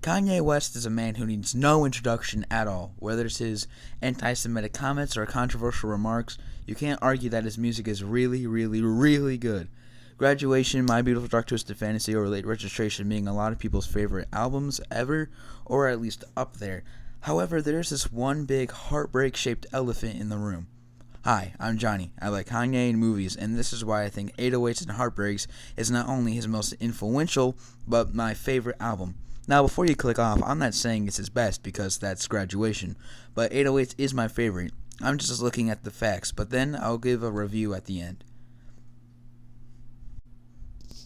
Kanye West is a man who needs no introduction at all. Whether it's his anti-Semitic comments or controversial remarks, you can't argue that his music is really, really, really good. Graduation, My Beautiful Dark Twisted Fantasy, or Late Registration being a lot of people's favorite albums ever, or at least up there. However, there's this one big heartbreak-shaped elephant in the room. Hi, I'm Johnny. I like Kanye and movies, and this is why I think 808s and Heartbreaks is not only his most influential, but my favorite album. Now, before you click off, I'm not saying it's his best because that's Graduation, but 808s is my favorite. I'm just looking at the facts, but then I'll give a review at the end.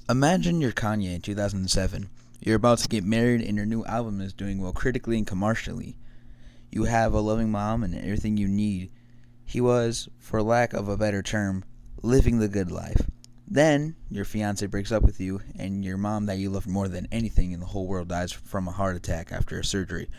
Imagine you're Kanye in 2007. You're about to get married and your new album is doing well critically and commercially. You have a loving mom and everything you need. He was, for lack of a better term, living the good life. Then, your fiance breaks up with you, and your mom that you love more than anything in the whole world dies from a heart attack after a surgery.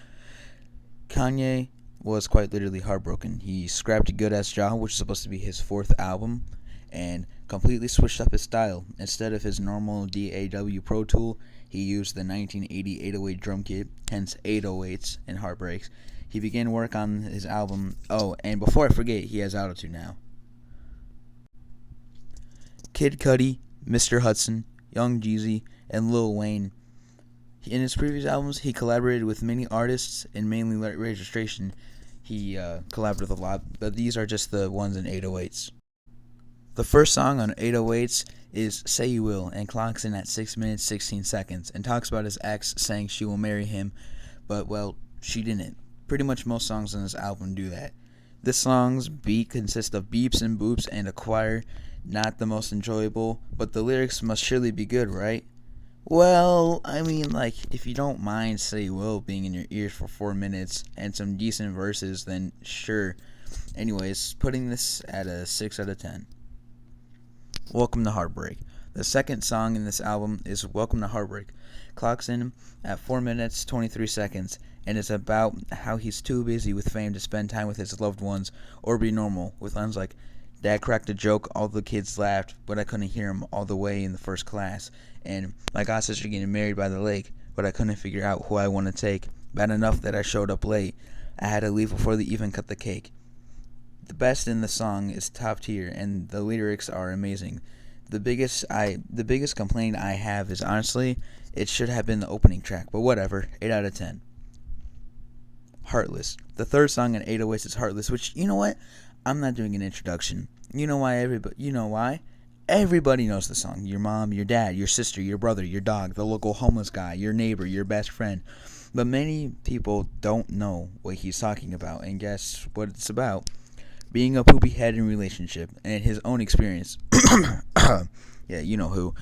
Kanye was quite literally heartbroken. He scrapped a good-ass job, which is supposed to be his fourth album, and completely switched up his style. Instead of his normal DAW Pro Tool, he used the 1980 808 drum kit, hence 808s and Heartbreaks. He began work on his album. Oh, and before I forget, he has Autotune now. Kid Cudi, Mr. Hudson, Young Jeezy, and Lil Wayne. In his previous albums, he collaborated with many artists, and mainly Late Registration. He collaborated with a lot, but these are just the ones in 808s. The first song on 808s is Say You Will, and clocks in at 6 minutes 16 seconds, and talks about his ex saying she will marry him, but, well, she didn't. Pretty much most songs on this album do that. This song's beat consists of beeps and boops and a choir. Not the most enjoyable, but the lyrics must surely be good, right? Well, I mean, like, if you don't mind Say You Will being in your ears for 4 minutes and some decent verses, then sure. Anyways, putting this at a 6 out of 10. Welcome to Heartbreak. The second song in this album is Welcome to Heartbreak. Clocks in at 4 minutes 23 seconds, and it's about how he's too busy with fame to spend time with his loved ones or be normal, with lines like, Dad cracked a joke, all the kids laughed, but I couldn't hear him all the way in the first class. And my god sister getting married by the lake, but I couldn't figure out who I want to take. Bad enough that I showed up late. I had to leave before they even cut the cake. The best in the song is top tier, and the lyrics are amazing. The biggest complaint I have is honestly, it should have been the opening track, but whatever. 8 out of 10. Heartless. The third song in 808s is Heartless, which, you know what? I'm not doing an introduction. You know why? Everybody knows the song. Your mom, your dad, your sister, your brother, your dog, the local homeless guy, your neighbor, your best friend. But many people don't know what he's talking about. And guess what it's about? Being a poopy head in a relationship and his own experience. Yeah, you know who.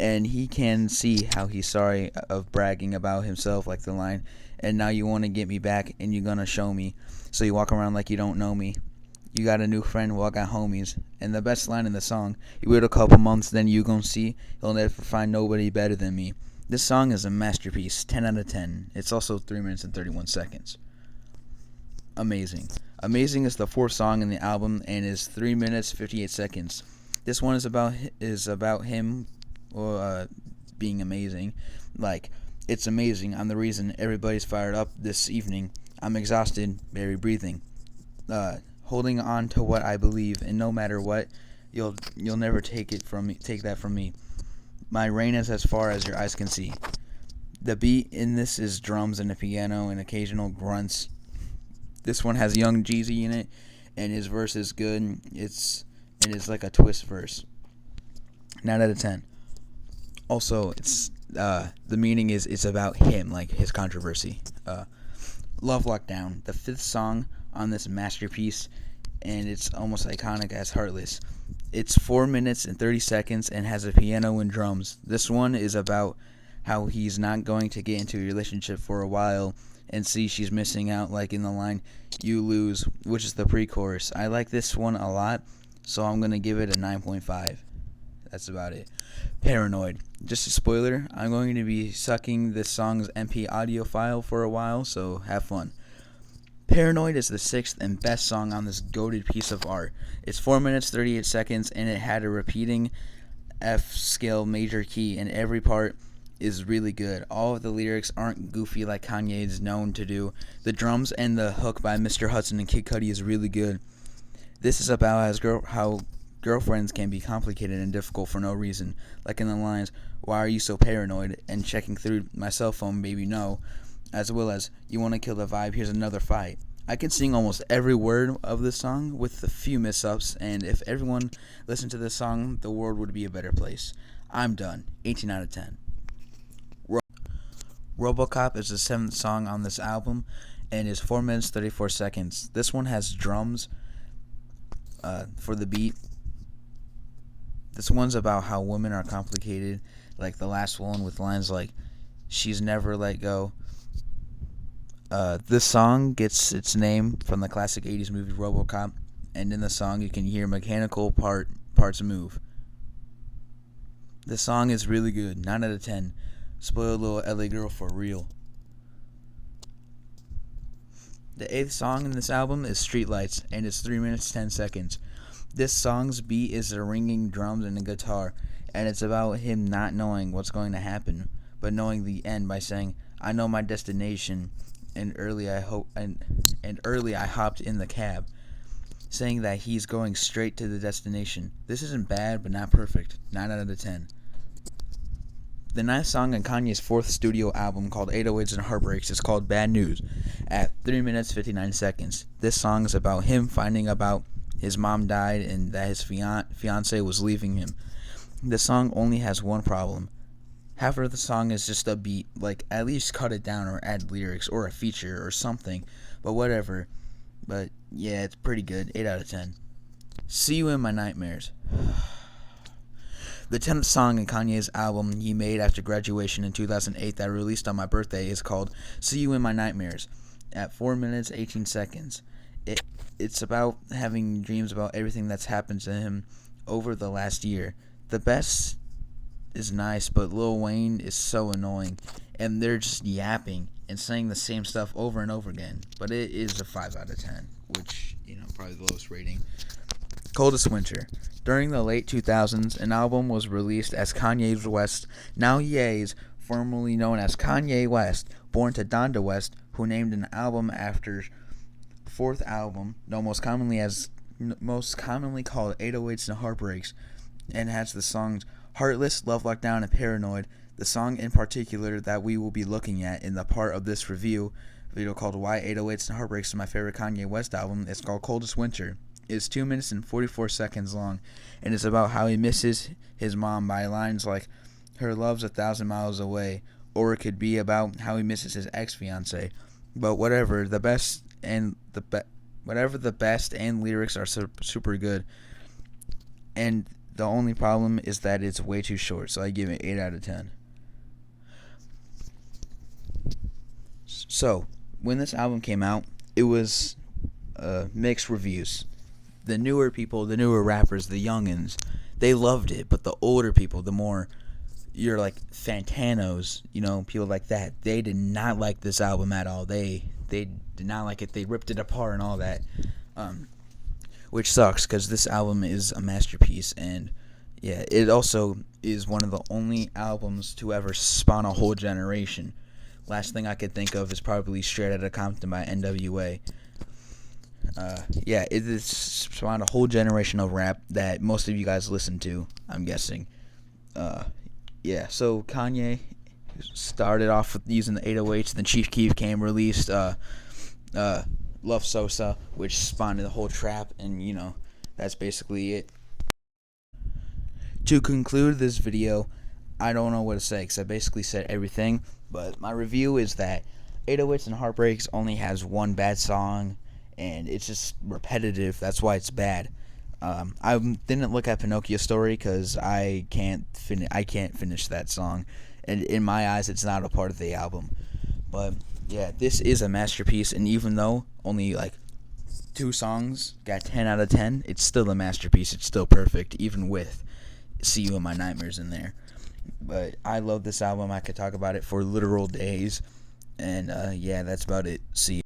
And he can see how he's sorry of bragging about himself, like the line, and now you want to get me back and you're going to show me. So you walk around like you don't know me. You got a new friend, well, I got homies. And the best line in the song, you wait a couple months, then you gon' see, you'll never find nobody better than me. This song is a masterpiece, 10 out of 10. It's also 3 minutes and 31 seconds. Amazing. Amazing is the fourth song in the album and is 3 minutes 58 seconds. This one is about him being amazing. Like, it's amazing. I'm the reason everybody's fired up this evening. I'm exhausted, barely breathing. Holding on to what I believe, and no matter what, you'll never take that from me. My reign is as far as your eyes can see. The beat in this is drums and a piano and occasional grunts. This one has Young Jeezy in it, and his verse is good. It's like a twist verse. 9 out of 10. Also, it's the meaning is it's about him, like his controversy. Love Lockdown, the fifth song on this masterpiece, and it's almost iconic as Heartless. It's 4 minutes and 30 seconds and has a piano and drums. This one is about how he's not going to get into a relationship for a while and see she's missing out, like in the line, you lose, which is the pre-chorus. I like this one a lot, so I'm going to give it a 9.5. That's about it. Paranoid. Just a spoiler, I'm going to be sucking this song's MP audio file for a while, so have fun. Paranoid is the sixth and best song on this goated piece of art. It's 4 minutes 38 seconds, and it had a repeating F scale major key in every part. is really good. All of the lyrics aren't goofy like Kanye is known to do. The drums and the hook by Mr. Hudson and Kid Cudi is really good. This is about how girlfriends can be complicated and difficult for no reason, like in the lines, "Why are you so paranoid?" and "Checking through my cell phone, baby, no," as well as "You want to kill the vibe, here's another fight." I can sing almost every word of this song with a few mess-ups, and if everyone listened to this song, the world would be a better place. I'm done. 18 out of 10. RoboCop is the 7th song on this album and is 4 minutes 34 seconds. This one has drums for the beat. This one's about how women are complicated, like the last one with lines like, "She's never let go." This song gets its name from the classic 80s movie RoboCop, and in the song you can hear mechanical parts move. The song is really good, 9 out of 10. Spoiled little LA girl for real. The 8th song in this album is Streetlights, and it's 3 minutes 10 seconds. This song's beat is the ringing drums and the guitar, and it's about him not knowing what's going to happen, but knowing the end by saying, "I know my destination, and early I hopped in the cab," saying that he's going straight to the destination. This isn't bad, but not perfect. 9 out of 10. The 9th song in Kanye's 4th studio album, called 808s and Heartbreaks, is called Bad News, at 3 minutes 59 seconds. This song is about him finding about his mom died and that his fiance was leaving him. The song only has one problem. Half of the song is just a beat, like at least cut it down or add lyrics or a feature or something, but whatever. But yeah, it's pretty good. 8 out of 10. See You in My Nightmares. The 10th song in Kanye's album he made after graduation in 2008 that released on my birthday is called See You in My Nightmares, at 4 minutes 18 seconds. It's about having dreams about everything that's happened to him over the last year. The best is nice, but Lil Wayne is so annoying, and they're just yapping and saying the same stuff over and over again. But it is a 5 out of 10, which, probably the lowest rating. Coldest Winter. During the late 2000s, an album was released as Kanye West, now Ye's, formerly known as Kanye West, born to Donda West, who named an album after 4th album, known most commonly called 808s and Heartbreaks, and has the songs Heartless, Love Lockdown, and Paranoid. The song in particular that we will be looking at in the part of this review video called Why 808s and Heartbreaks is my favorite Kanye West album. It's called Coldest Winter. It's 2 minutes and 44 seconds long, and it's about how he misses his mom by lines like, "Her love's 1,000 miles away," or it could be about how he misses his ex-fiance. But whatever the best and lyrics are super good, and the only problem is that it's way too short, so I give it 8 out of 10. So when this album came out, it was mixed reviews. The newer people, the newer rappers, the youngins, they loved it. But the older people, the more you're like Fantanos, people like that, they did not like this album at all. They did not like it. They ripped it apart and all that, which sucks because this album is a masterpiece. And yeah, it also is one of the only albums to ever spawn a whole generation. Last thing I could think of is probably Straight Outta Compton by NWA. It has spawned a whole generation of rap that most of you guys listen to, I'm guessing. So Kanye started off with using the 808s, then Chief Keef came, released Love Sosa, which spawned the whole trap, and that's basically it. To conclude this video, I don't know what to say because I basically said everything, but my review is that 808s and Heartbreaks only has one bad song, and it's just repetitive. That's why it's bad. I didn't look at Pinocchio Story because I can't finish that song, and in my eyes, it's not a part of the album. But yeah, this is a masterpiece, and even though only like 2 songs got 10 out of 10, it's still a masterpiece. It's still perfect, even with See You in My Nightmares in there. But I love this album. I could talk about it for literal days, and that's about it. See you.